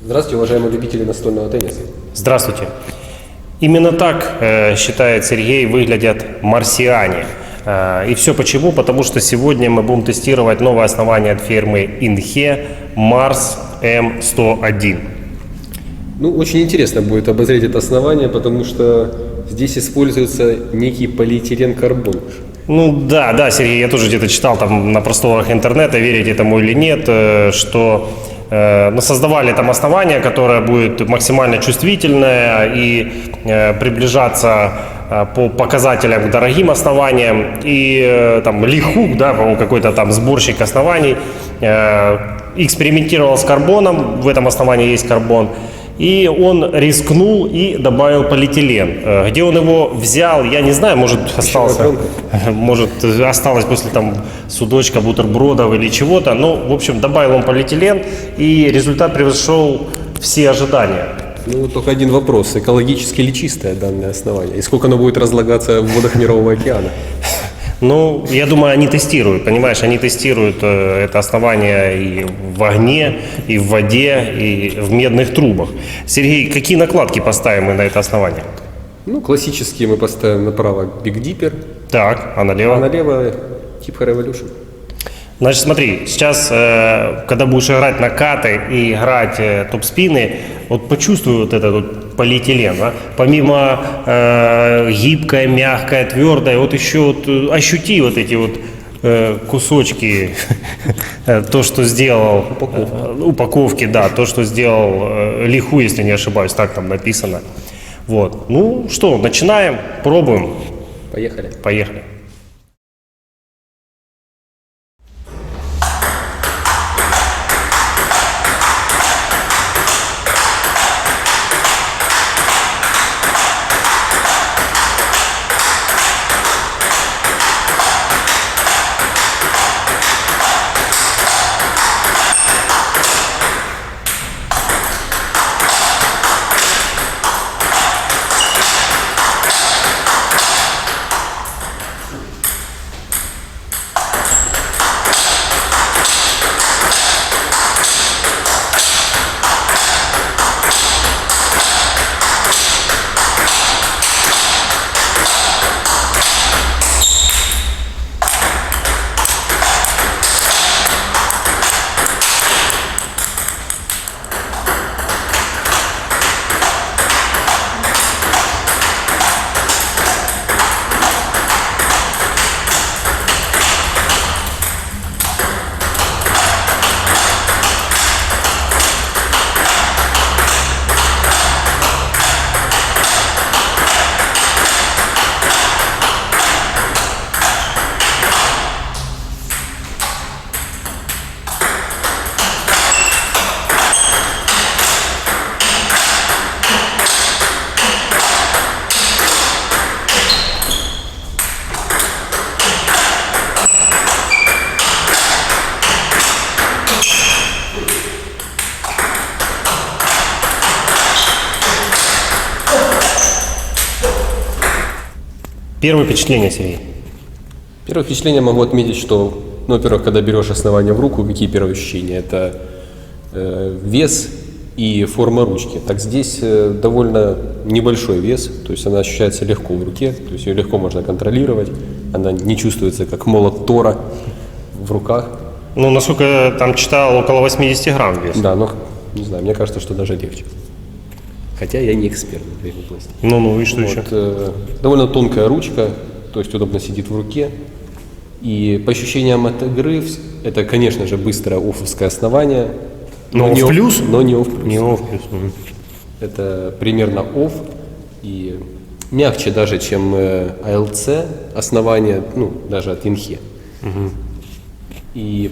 Здравствуйте, уважаемые любители настольного тенниса. Здравствуйте. Именно так, считает Сергей, выглядят марсиане. И все почему? Потому что сегодня мы будем тестировать новое основание от фирмы Inhe Mars M101. Ну, очень интересно будет обозреть это основание, потому что здесь используется некий полиэтилен-карбон. Ну да, Сергей, я тоже где-то читал там на просторах интернета, верить этому или нет, что создавали там основание, которое будет максимально чувствительное и приближаться по показателям к дорогим основаниям. И там Лихук, да, по-моему, какой-то там сборщик оснований, экспериментировал с карбоном, в этом основании есть карбон. И он рискнул и добавил полиэтилен. Где он его взял, я не знаю, может осталось после там судочка, бутербродов или чего-то. Но, в общем, добавил он полиэтилен, и результат превзошел все ожидания. Ну, только один вопрос. Экологически ли чистое данное основание? И сколько оно будет разлагаться в водах Мирового океана? Ну, я думаю, они тестируют, понимаешь, они тестируют это основание и в огне, и в воде, и в медных трубах. Сергей, какие накладки поставим мы на это основание? Ну, классические мы поставим направо Big Dipper, Так, а налево? а налево Tip Revolution. Значит, смотри, сейчас, когда будешь играть на каты и играть топ-спины, вот почувствуй вот этот вот полиэтилен, а? Помимо гибкое, мягкое, твердое, вот еще вот ощути вот эти вот кусочки, то, что сделал, упаковки, да, то, что сделал Лиху, если не ошибаюсь, так там написано. Вот, ну что, начинаем, пробуем. Поехали. Поехали. Первое впечатление, Сергей. Первое впечатление могу отметить, что, ну, во-первых, когда берешь основание в руку, какие первые ощущения? Это вес и форма ручки. Так здесь довольно небольшой вес, то есть она ощущается легко в руке, то есть ее легко можно контролировать, она не чувствуется как молот Тора в руках. Ну, насколько я там читал, около 80 грамм вес. Да, но, не знаю, мне кажется, что даже легче. Хотя я не эксперт в этой области. Ну, и что Вот, еще? довольно тонкая ручка, то есть удобно сидит в руке. И по ощущениям от игры, это, конечно же, быстрое оффовское основание. Но не в плюс? Но не офф плюс. Не офф плюс. Это примерно офф и мягче даже, чем ALC основание, ну, даже от Inhe. И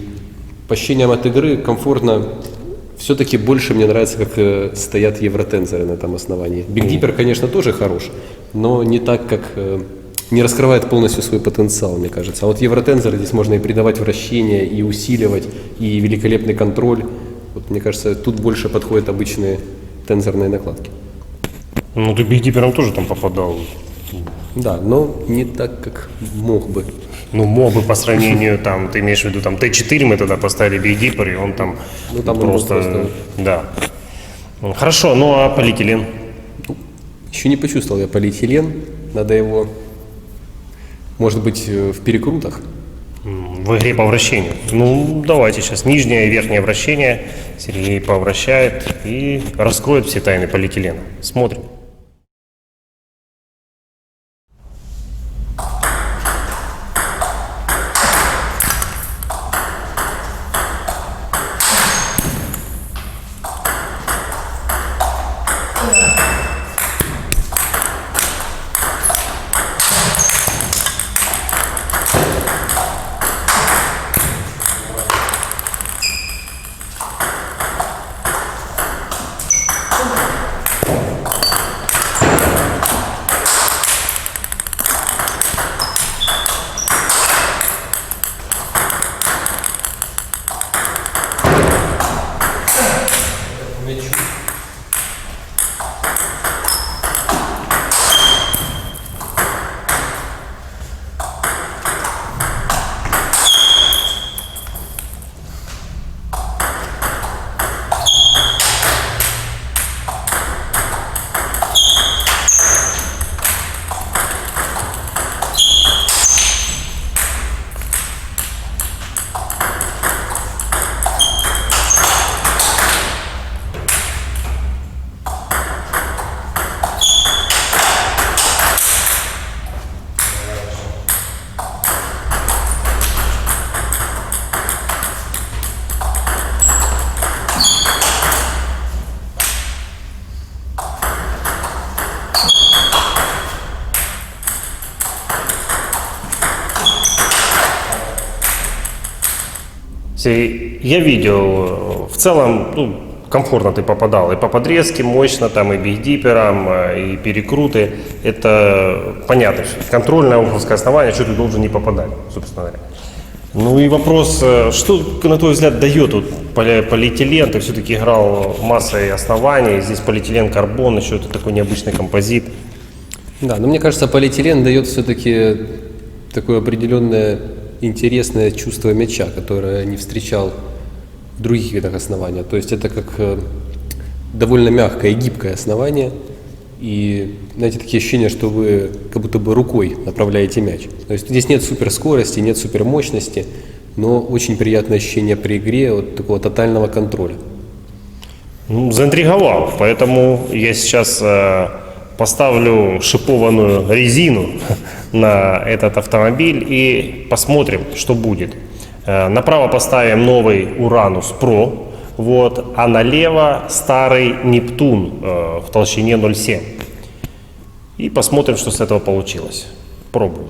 по ощущениям от игры комфортно. Все-таки больше мне нравится, как стоят евротензоры на этом основании. Big Dipper, конечно, тоже хорош, но не так, как не раскрывает полностью свой потенциал, мне кажется. А вот евротензоры здесь можно и придавать вращение, и усиливать, и великолепный контроль. Вот, мне кажется, тут больше подходят обычные тензорные накладки. Ну, ты Big Dipper'ом тоже там попадал. Да, но не так, как мог бы. Ну, мог бы по сравнению, там, ты имеешь в виду, там, Т4 мы тогда поставили Big Dipper, и он там, Ну, там он просто- да. Хорошо, ну а полиэтилен? Еще не почувствовал я полиэтилен. Надо его, может быть, в перекрутах. В игре по вращению. Ну, давайте сейчас нижнее и верхнее вращение Сергей повращает и раскроет все тайны полиэтилена. Смотрим. Я видел, в целом, ну, комфортно ты попадал и по подрезке мощно, там и бигдипером, и перекруты. Это понятно, что контрольное уховское основание, что ты должен не попадать, собственно говоря. Ну и вопрос, что, на твой взгляд, дает вот полиэтилен? Ты все-таки играл массой оснований, здесь полиэтилен, карбон, еще это такой необычный композит. Да, но мне кажется, полиэтилен дает все-таки такое определенное интересное чувство мяча, которое я не встречал в других видах основания. То есть это как довольно мягкое и гибкое основание. И, знаете, такие ощущения, что вы как будто бы рукой направляете мяч. То есть здесь нет суперскорости, нет супермощности, но очень приятное ощущение при игре вот такого тотального контроля. Ну, заинтриговал, поэтому я сейчас поставлю шипованную резину на этот автомобиль и посмотрим, что будет. Направо поставим новый Uranus Pro, вот, а налево старый Нептун в толщине 0,7. И посмотрим, что с этого получилось. Пробуем.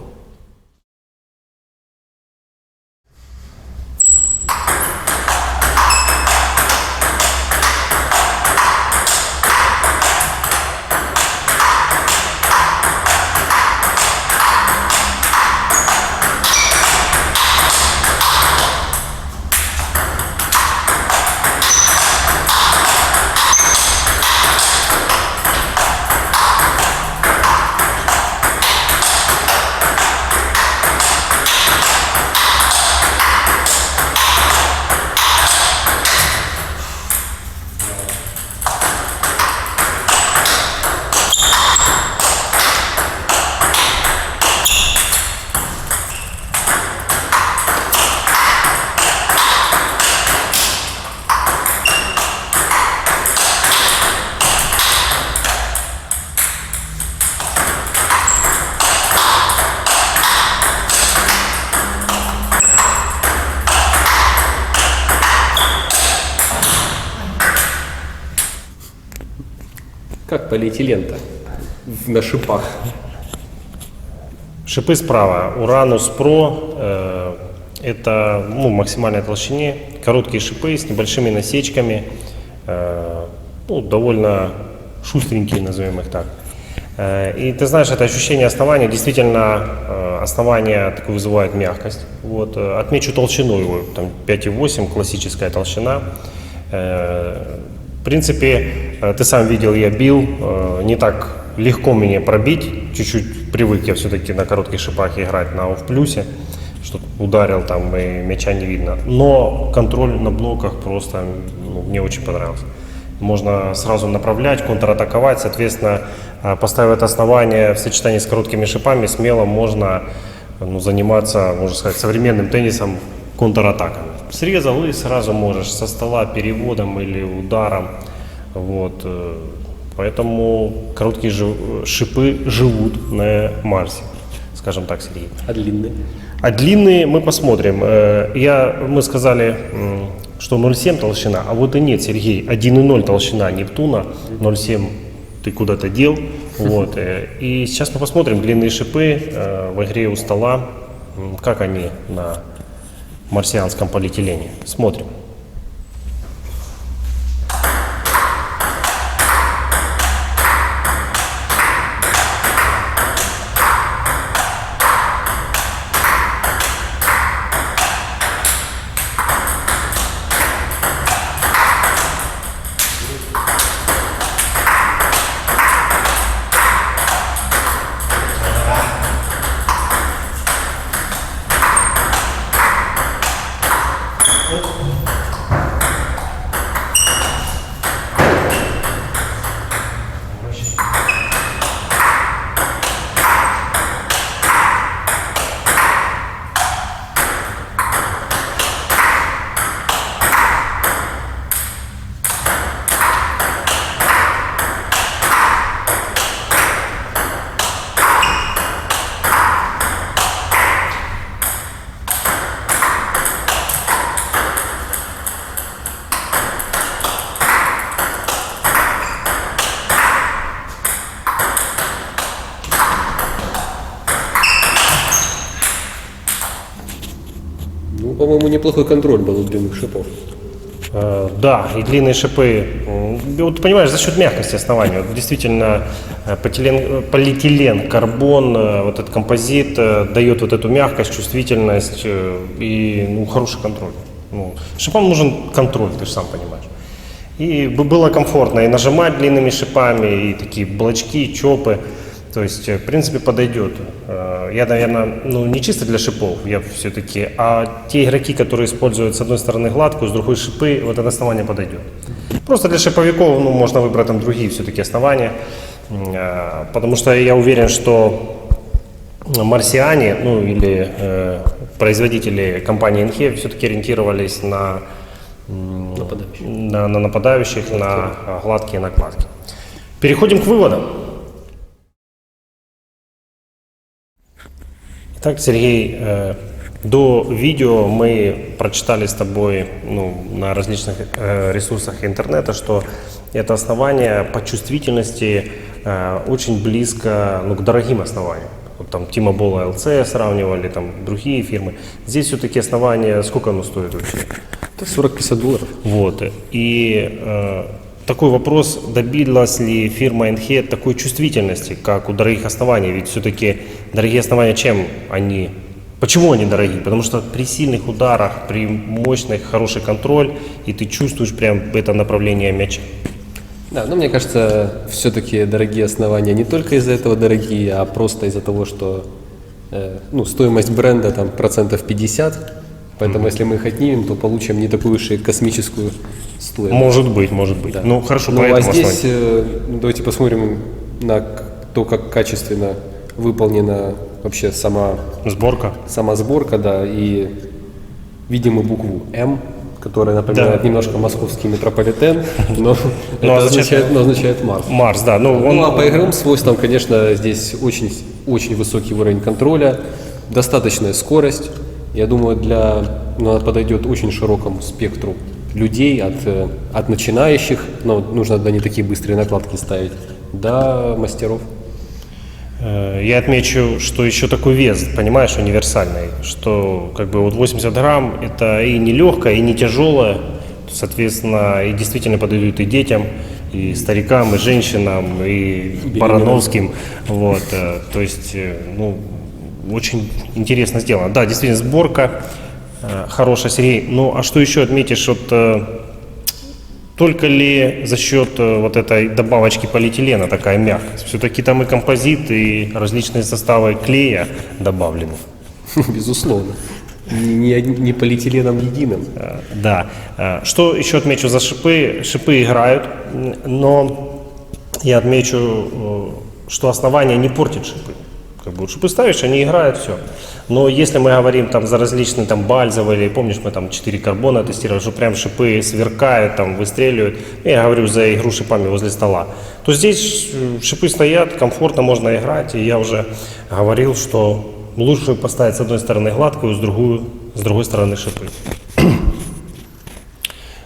Как полиэтилен-то на шипах? Шипы справа. Uranus Pro это, ну, максимальной толщине, короткие шипы с небольшими насечками, ну, довольно шустренькие, назовем их так. И ты знаешь, это ощущение основания, действительно, основание такое вызывает мягкость. Вот. Отмечу толщину его, там 5,8, классическая толщина. В принципе, ты сам видел, я бил, не так легко мне пробить, чуть-чуть привык я все-таки на коротких шипах играть на офф-плюсе, что ударил там и мяча не видно. Но контроль на блоках просто мне очень понравился. Можно сразу направлять, контратаковать, соответственно, поставив это основание в сочетании с короткими шипами, смело можно заниматься, можно сказать, современным теннисом контратаками. Срезал и сразу можешь со стола переводом или ударом. Вот. Поэтому короткие шипы живут на Марсе, скажем так, Сергей. А длинные? А длинные мы посмотрим. Мы сказали, что 0,7 толщина, а вот и нет, Сергей. 1,0 толщина Нептуна, 0,7 ты куда-то дел. Вот. И сейчас мы посмотрим длинные шипы в игре у стола, как они на марсианском полиэтилене. Смотрим. Ну, по-моему, неплохой контроль был у длинных шипов. Да, и длинные шипы. Вот понимаешь, за счет мягкости основания. Вот действительно, полиэтилен, карбон, вот этот композит дает вот эту мягкость, чувствительность и хороший контроль. Шипам нужен контроль, ты же сам понимаешь. И было комфортно и нажимать длинными шипами, и такие блочки, чопы. То есть, в принципе, подойдет. Я, наверное, не чисто для шипов, я все-таки, а те игроки, которые используют с одной стороны гладкую, с другой шипы, вот это основание подойдет. Просто для шиповиков можно выбрать там другие все-таки основания, потому что я уверен, что марсиане, или производители компании NH все-таки ориентировались на нападающих, на гладкие накладки. Переходим к выводам. Так, Сергей, до видео мы прочитали с тобой на различных ресурсах интернета, что это основание по чувствительности очень близко к дорогим основаниям. Вот там T-Mobile LC сравнивали, там другие фирмы. Здесь все-таки основание, сколько оно стоит вообще? Это $40-50. Вот. И такой вопрос, добилась ли фирма NH такой чувствительности, как у дорогих оснований? Ведь все-таки дорогие основания почему они дорогие? Потому что при сильных ударах, при мощных, хороший контроль, и ты чувствуешь прям это направление мяча. Да, но мне кажется, все-таки дорогие основания не только из-за этого дорогие, а просто из-за того, что стоимость бренда там 50%. Поэтому если мы их отнимем, то получим не такую уж и космическую стоимость. Может быть. Да. Хорошо, Ну, поэтому а здесь давайте посмотрим на то, как качественно выполнена вообще сама сборка, да, и видим мы букву М, которая напоминает немножко московский метрополитен, но это означает Марс. Марс, да. А по игровым свойствам, конечно, здесь очень, очень высокий уровень контроля, достаточная скорость. Я думаю, она подойдет очень широкому спектру людей, от начинающих, но нужно не такие быстрые накладки ставить, до мастеров. Я отмечу, что еще такой вес, понимаешь, универсальный, что 80 грамм это и не легкое, и не тяжелое, соответственно, и действительно подойдут и детям, и старикам, и женщинам, и барановским. Вот, то есть, очень интересно сделано. Да, действительно, сборка хорошая, Сергей. А что еще отметишь? только ли за счет вот этой добавочки полиэтилена такая мягкость? Все-таки там и композит, и различные составы клея добавлены. Безусловно. Не полиэтиленом единым. Да. Что еще отмечу за шипы? Шипы играют, но я отмечу, что основание не портит шипы. Как бы вот шипы ставишь, они играют, все. Но если мы говорим там за различные там бальзовые, или помнишь, мы там 4 карбона тестировали, что прям шипы сверкают, там выстреливают, я говорю за игру шипами возле стола, то здесь шипы стоят, комфортно можно играть, и я уже говорил, что лучше поставить с одной стороны гладкую, с другой стороны шипы.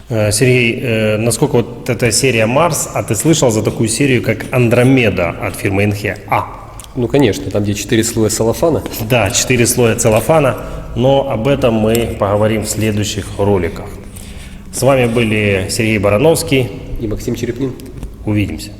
Сергей, насколько вот эта серия Марс, а ты слышал за такую серию, как Андромеда от фирмы Инхе? Ну, конечно, там, где 4 слоя целлофана. Да, 4 слоя целлофана, но об этом мы поговорим в следующих роликах. С вами были Сергей Барановский. И Максим Черепнин. Увидимся.